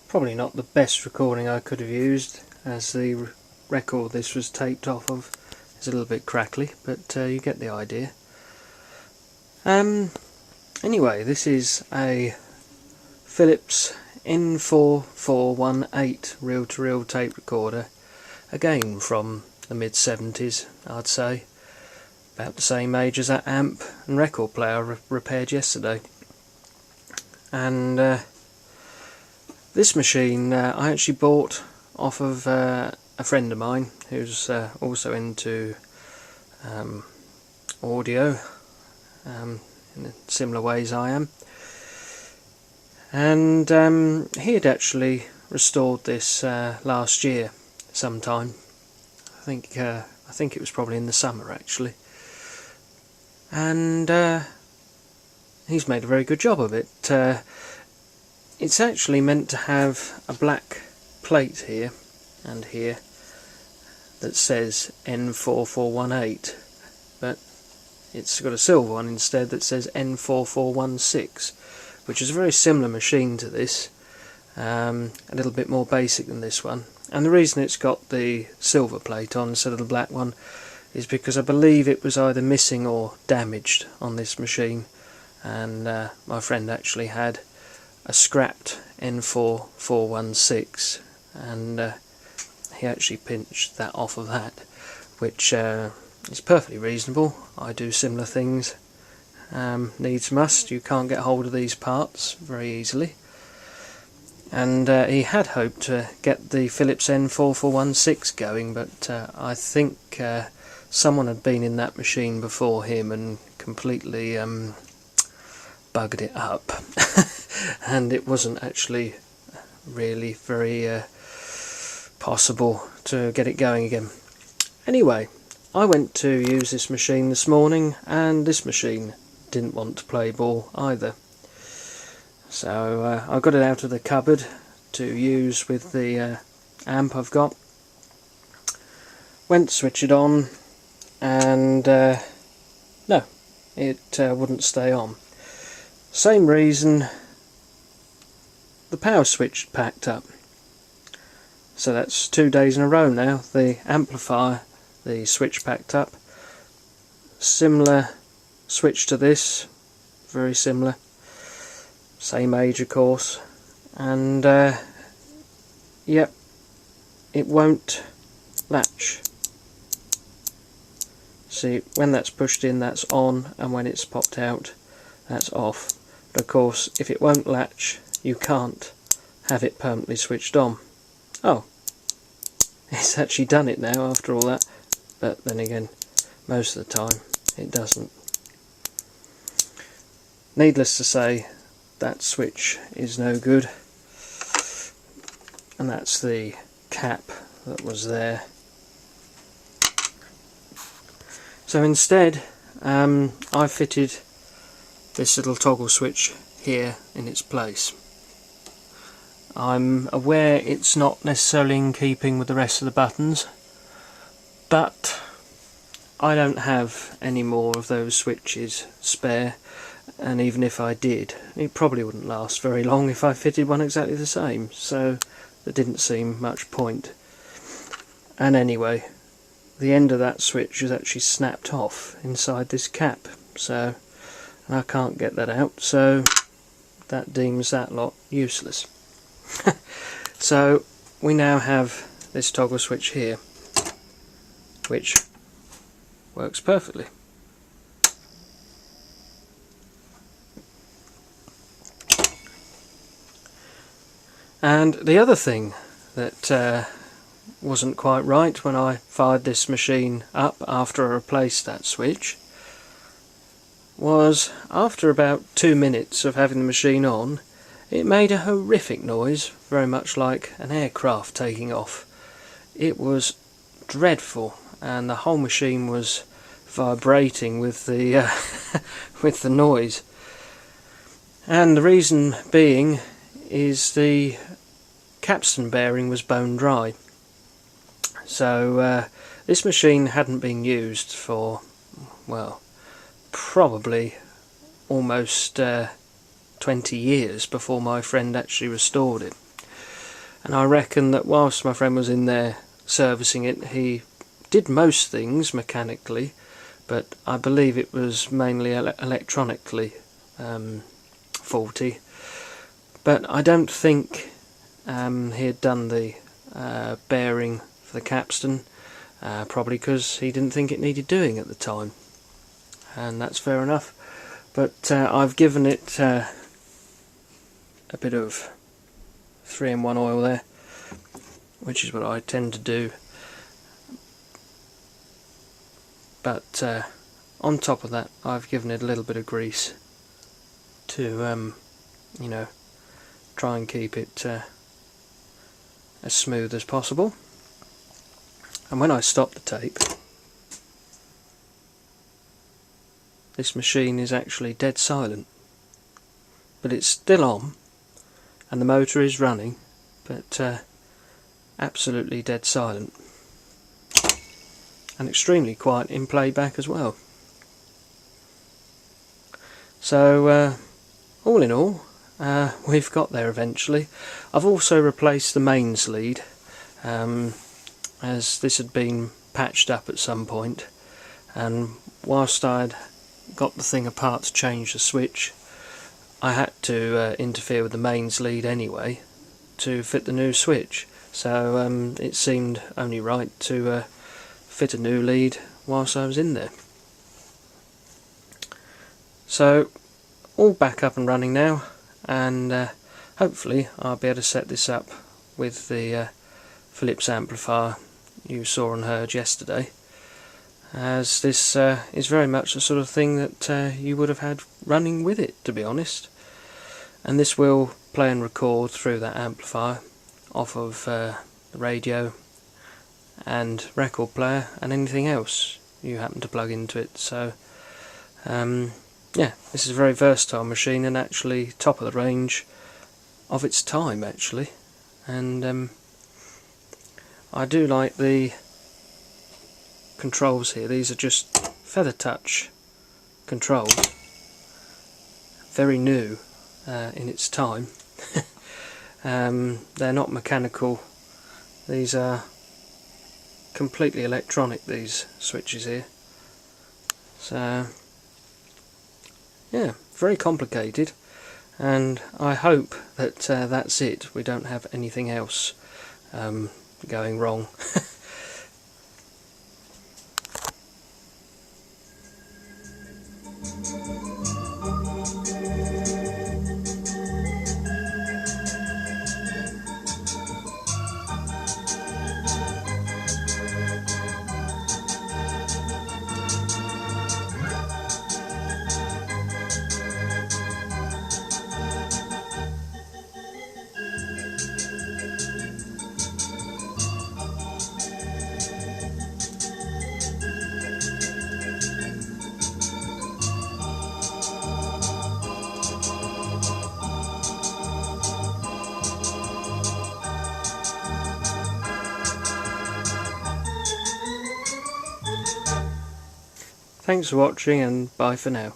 Probably not the best recording I could have used, as the record this was taped off of is a little bit crackly, but you get the idea. Anyway, this is a Philips N4510 reel-to-reel tape recorder, again from the mid-70s, I'd say, about the same age as that amp and record player repaired yesterday. And this machine I actually bought off of a friend of mine who's also into audio, in similar ways I am. And he had actually restored this last year sometime. I think it was probably in the summer actually. And he's made a very good job of it. It's actually meant to have a black plate here and here that says N4418, but it's got a silver one instead that says N4416, which is a very similar machine to this, a little bit more basic than this one. And the reason it's got the silver plate on instead of the black one is because I believe it was either missing or damaged on this machine, and my friend actually had a scrapped N4416, and he actually pinched that off of that, which is perfectly reasonable. I do similar things. Needs must. You can't get hold of these parts very easily. And he had hoped to get the Philips N4416 going, but I think someone had been in that machine before him and completely bugged it up. And it wasn't actually really very possible to get it going again. Anyway, I went to use this machine this morning, and this machine didn't want to play ball either. So I got it out of the cupboard to use with the amp I've got. Went to switch it on, and no, it wouldn't stay on. Same reason, the power switch packed up. So that's 2 days in a row now. The amplifier, the switch packed up. Similar switch to this, very similar. Same age of course, and yep, it won't latch. See, when that's pushed in, that's on, and when it's popped out, that's off. But of course, if it won't latch, you can't have it permanently switched on. Oh, it's actually done it now after all that, but then again, most of the time it doesn't. Needless to say, that switch is no good, and that's the cap that was there. So instead, I fitted this little toggle switch here in its place. I'm aware it's not necessarily in keeping with the rest of the buttons, but I don't have any more of those switches spare, and even if I did, it probably wouldn't last very long if I fitted one exactly the same, so there didn't seem much point. And anyway, the end of that switch is actually snapped off inside this cap, so I can't get that out, so that deems that lot useless. So we now have this toggle switch here, which works perfectly. And the other thing that wasn't quite right when I fired this machine up after I replaced that switch was, after about 2 minutes of having the machine on, it made a horrific noise, very much like an aircraft taking off. It was dreadful, and the whole machine was vibrating with the with the noise. And the reason being is the capstan bearing was bone dry. So this machine hadn't been used for, well, probably almost 20 years before my friend actually restored it. And I reckon that whilst my friend was in there servicing it, he did most things mechanically, but I believe it was mainly electronically faulty. But I don't think he had done the bearing for the capstan, probably because he didn't think it needed doing at the time, and that's fair enough. But I've given it a bit of 3-in-1 oil there, which is what I tend to do. But on top of that I've given it a little bit of grease to you know, try and keep it as smooth as possible. And when I stop the tape, this machine is actually dead silent, but it's still on and the motor is running, but absolutely dead silent, and extremely quiet in playback as well. So all in all, we've got there eventually. I've also replaced the mains lead, as this had been patched up at some point, and whilst I'd got the thing apart to change the switch, I had to interfere with the mains lead anyway to fit the new switch, so it seemed only right to fit a new lead whilst I was in there. So all back up and running now, and hopefully I'll be able to set this up with the Philips amplifier you saw and heard yesterday, as this is very much the sort of thing that you would have had running with it, to be honest. And this will play and record through that amplifier off of the radio and record player and anything else you happen to plug into it. So yeah, this is a very versatile machine, and actually top of the range of its time actually. And I do like the controls here. These are just feather touch controls, very new in its time. They're not mechanical, these are completely electronic, these switches here. So yeah, very complicated, and I hope that that's it. We don't have anything else going wrong. Thanks for watching, and bye for now.